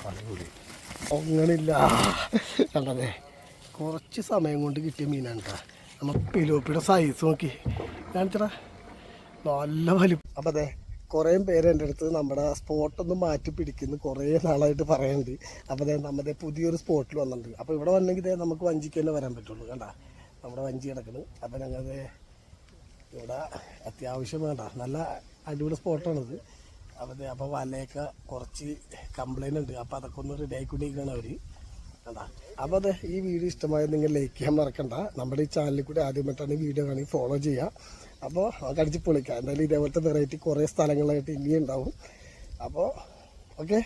അടിപൊളി. അങ്ങനില്ല കണ്ടതേ, കുറച്ച് സമയം കൊണ്ട് കിട്ടിയ മീനാണ് കേട്ടോ. നമ്മൾ പിലോപ്പിയുടെ സൈസ് നോക്കി കാണിച്ചടാ, നല്ല വലിപ്പം. അപ്പം അതെ, കുറേ പേര് എൻ്റെ അടുത്ത് നമ്മുടെ സ്പോട്ടൊന്നും മാറ്റി പിടിക്കുന്നു കുറേ നാളായിട്ട് പറയുന്നുണ്ട്. അപ്പോൾ അതെ, നമ്മുടെ പുതിയൊരു സ്പോട്ടിൽ വന്നിട്ടുണ്ട്. അപ്പോൾ ഇവിടെ വന്നെങ്കിൽ നമുക്ക് വഞ്ചിക്ക് തന്നെ വരാൻ പറ്റുള്ളൂ. കണ്ട നമ്മുടെ വഞ്ചി കിടക്കുന്നത്. അപ്പോൾ ഞങ്ങൾ ഇവിടെ അത്യാവശ്യം വേണ്ട നല്ല അടിപൊളി സ്പോട്ടാണിത്. അപ്പോൾ വലയൊക്കെ കുറച്ച് കംപ്ലൈൻ്റ് ഉണ്ട്. അപ്പോൾ അതൊക്കെ ഒന്ന് റെഡി ആയിക്കൊണ്ടിരിക്കുകയാണ് അവർ. കണ്ടാ. അപ്പോൾ അതെ, ഈ വീഡിയോ ഇഷ്ടമായത് നിങ്ങൾ ലൈക്ക് ചെയ്യാൻ മറക്കണ്ട. നമ്മുടെ ഈ ചാനലിൽ കൂടി ആദ്യമായിട്ടാണ് ഈ വീഡിയോ കാണി ഫോളോ ചെയ്യുക. അപ്പോൾ കടിച്ച് പൊളിക്കാം. എന്തായാലും ഇതേപോലത്തെ വെറൈറ്റി കുറേ സ്ഥലങ്ങളായിട്ട് ഇനിയും ഉണ്ടാവും. അപ്പോൾ ഓക്കെ,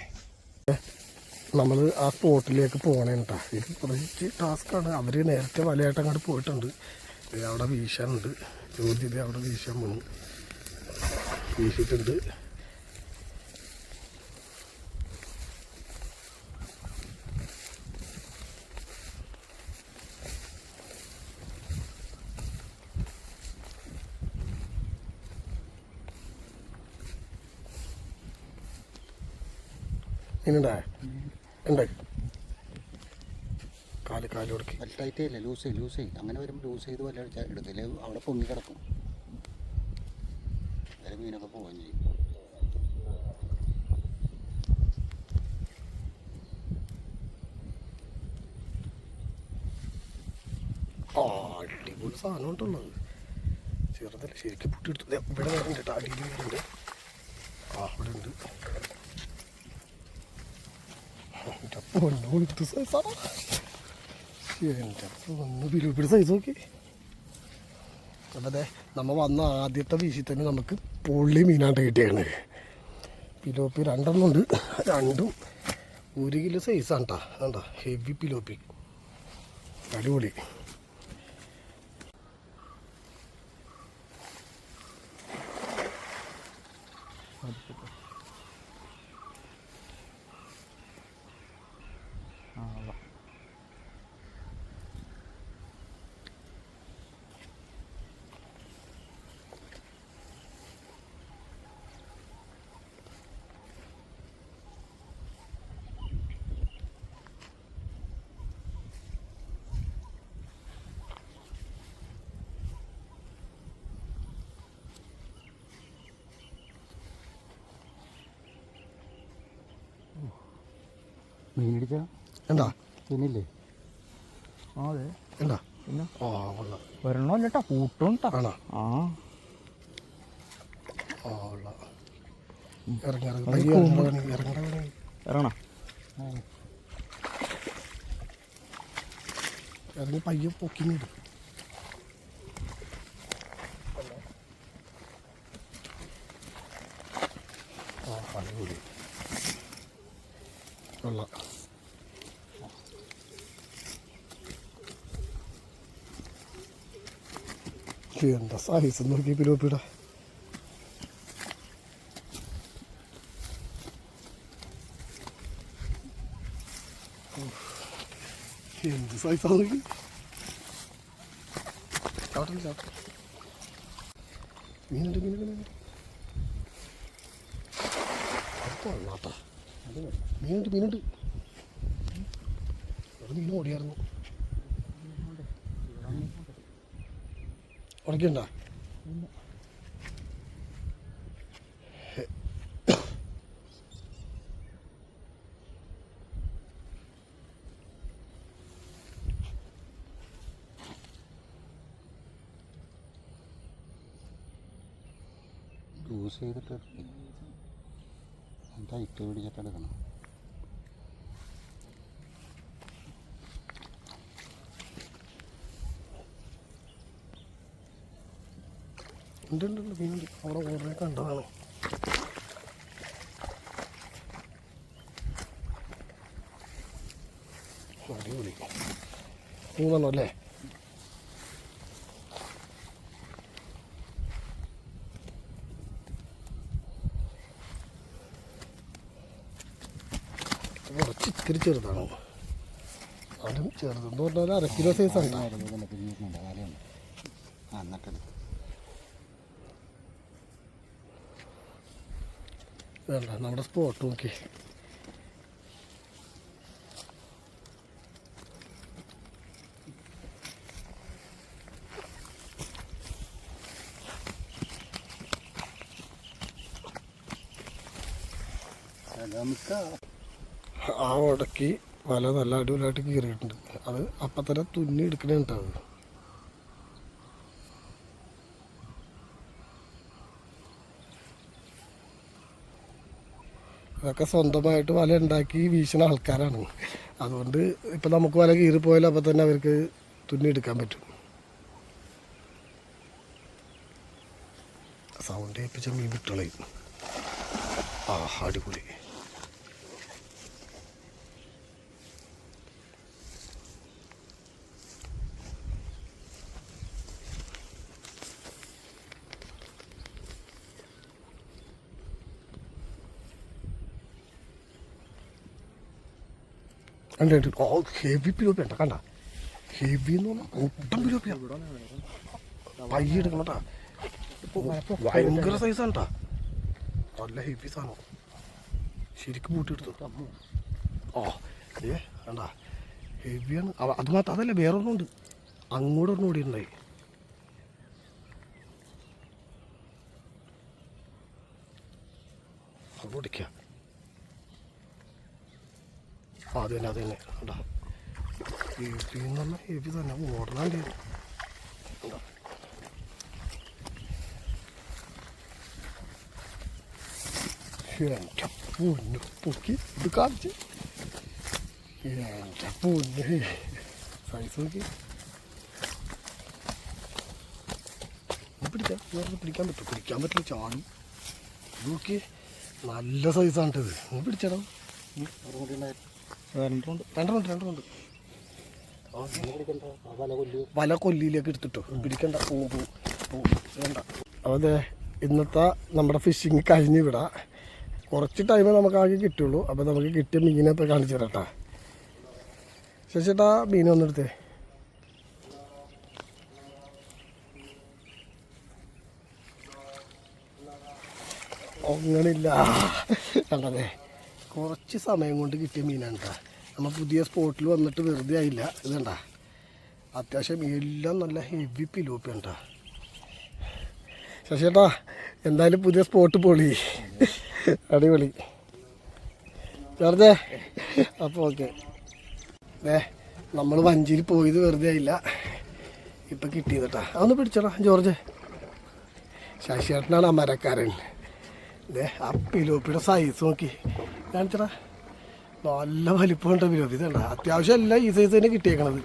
നമ്മൾ ആ സ്പോട്ടിലേക്ക് പോകണേ കേട്ടോ. ഇത് കുറച്ച് ടാസ്ക്കാണ്. അവർ നേരത്തെ വലയായിട്ട് അങ്ങോട്ട് പോയിട്ടുണ്ട്. അവിടെ വീശാനുണ്ട്. ചോദ്യം അവിടെ വീശാൻ പോകണം. വീശിയിട്ടുണ്ട്. ഇന്നുണ്ടായ ഉണ്ടായി കാല് കൊടുക്കി ടൈറ്റ് ചെയ്യില്ല, ലൂസ് ചെയ്യും. അങ്ങനെ വരുമ്പോൾ ലൂസ് ചെയ്ത് വല്ല എടുത്തില്ല അവിടെ പൊങ്ങി കിടക്കും. വേറെ മീനൊക്കെ പോവുകയും ചെയ്യും. അടിപൊളി സാധനം ഉണ്ടുള്ളത്. ചെറുതല്ല, ശരിക്കും പൊട്ടിയെടുത്തു. ഇവിടെ വേറുണ്ട് കേട്ടോ, അടിയിൽ വേറുണ്ട്. ഇവിടെ ഉണ്ട്. പൊന്നോളത്ത് സൈസാണ്. എൻ്റെ ഒന്ന് പിലോപ്പിയുടെ സൈസ് നോക്കി. അപ്പം അതെ, നമ്മൾ വന്ന ആദ്യത്തെ വീശി തന്നെ നമുക്ക് പൊള്ളി മീനാണ്ട് കിട്ടിയാണ്. പിലോപ്പി രണ്ടെണ്ണം ഉണ്ട്. രണ്ടും 1 കിലോ സൈസാണ് കേട്ടോ. കണ്ടോ, ഹെവി പിലോപ്പി, അടിപൊളി. മീനടിച്ച എന്താ പിന്നില്ലേ? അതെ എന്താ പിന്നെ കൊള്ളാം. ഒരെണ്ണം അല്ലട്ടാ, കൂട്ടും ആണോ? ഇറങ്ങി പയ്യെ പൊക്കിന്നിടും. അടിപൊളി കൊള്ളാം. എന്താ സൈസ് നോക്കി പിലോപ്പിയുടെ. എന്ത് സൈസാ നോക്കി. മീനുണ്ട് നാട്ടാ, മീനുണ്ട്. ഒരു മീൻ ഓടിയായിരുന്നു. ഉടക്കണ്ട. ലൂസ് ചെയ്തിട്ട് ടൈറ്റ് പിടിച്ചിട്ട് എടുക്കണം. ഉണ്ട് മീനുണ്ട്. അവിടെ ഓർഡറെ കണ്ടതാണ്. അടിപൊളി. 3 അല്ലേ? കുറച്ച് ഇത്തിരി ചെറുതാണോ? അതും ചെറുതെന്ന് പറഞ്ഞാൽ 1/2 കിലോ സൈസാണ്. വേണ്ട, നമ്മുടെ സ്പോട്ട് നോക്കി. നമുക്ക് ആ ഉടക്കി വല നല്ല അടിപൊളിയായിട്ട് കീറിയിട്ടുണ്ട്. അത് അപ്പം തന്നെ തുന്നി എടുക്കണേണ്ടത്. ഇതൊക്കെ സ്വന്തമായിട്ട് വല ഉണ്ടാക്കി വീശുന്ന ആൾക്കാരാണ്. അതുകൊണ്ട് ഇപ്പം നമുക്ക് വല കീറിപ്പോയാൽ അപ്പം തന്നെ അവർക്ക് തുന്നി എടുക്കാൻ പറ്റും. സൗണ്ട് ഏൽപ്പിച്ച മീൻ വിട്ടോളയും. ആ അടിപൊളി. ഓ ഹെവി പിലോപ്പിയ കണ്ട. ഹെവി എന്ന് പറഞ്ഞാൽ ഒട്ടും പിലോപ്പിയ. പയ്യ എടുക്കണം കേട്ടാ. ഭയങ്കര സൈസാണ് കേട്ടാ. നല്ല ഹെവി സാധനം. ശരിക്കും പൂട്ടിയെടുത്തു. ഓ ഏ കണ്ടാ ഹെവിയാണ്. അത് മാത്രം അതല്ല, വേറെ ഒന്നുണ്ട്. അങ്ങോട്ട് ഒരെണ്ണം ഓടിയിട്ടുണ്ടായി. അത് ഓടിക്കുക. അത് തന്നെ കണ്ടാ. ഹെവി എന്ന് പറഞ്ഞാൽ ഹെവി തന്നെ. ഓടണാണ്ട് കണ്ടാ. എൻ്റെ പൊന്നു പൊക്കി ഇത് കാണിച്ച്. എൻ്റെ പൊന്ന് സൈസ് നോക്കി. പിടിക്കാം, വേറെ പിടിക്കാൻ പറ്റും. പിടിക്കാൻ പറ്റില്ല, ചാടും. ഇത് നോക്കി നല്ല സൈസാണ് ഇത്. നീ പിടിച്ചേടാ. രണ്ടെണ്ണമുണ്ട്. വല കൊല്ലിയിലേക്ക് എടുത്തിട്ടോ. പിടിക്കണ്ട, പോവും വേണ്ട. അതെ, ഇന്നത്തെ നമ്മുടെ ഫിഷിങ് കഴിഞ്ഞ് വിടാം. കുറച്ച് ടൈമേ നമുക്ക് ആകെ കിട്ടുള്ളൂ. അപ്പോൾ നമുക്ക് കിട്ടിയ മീനെ ഇപ്പോൾ കാണിച്ചു തരാട്ടാ. ശശിയേട്ടാ മീൻ വന്നെടുത്തേ. അങ്ങനില്ല കണ്ടതേ. കുറച്ച് സമയം കൊണ്ട് കിട്ടിയ മീനാണ് കേട്ടോ. നമ്മൾ പുതിയ സ്പോട്ടിൽ വന്നിട്ട് വെറുതെ ആയില്ല. ഇതണ്ട അത്യാവശ്യം എല്ലാം നല്ല ഹെവി പിലോപ്പിയാണ് കേട്ടോ. ശശിയേട്ടാ എന്തായാലും പുതിയ സ്പോട്ട് പൊളി. അടിപൊളി വെറുതെ. അപ്പോൾ ഓക്കെ. നമ്മൾ വഞ്ചിയിൽ പോയത് വെറുതെ ആയില്ല. ഇപ്പം കിട്ടിയത് കേട്ടാ. അതൊന്ന് പിടിച്ചടാ ജോർജ്. ശശിയേട്ടനാണ് ആ മരക്കാരൻ. ആ പിലോപ്പിയുടെ സൈസ് നോക്കി കാണിച്ചടാ. നല്ല വലിപ്പമുണ്ട് പിലോപ്പി. ഇതണ്ട അത്യാവശ്യം എല്ലാം ഈ സൈസ് തന്നെ കിട്ടിയേക്കണത്.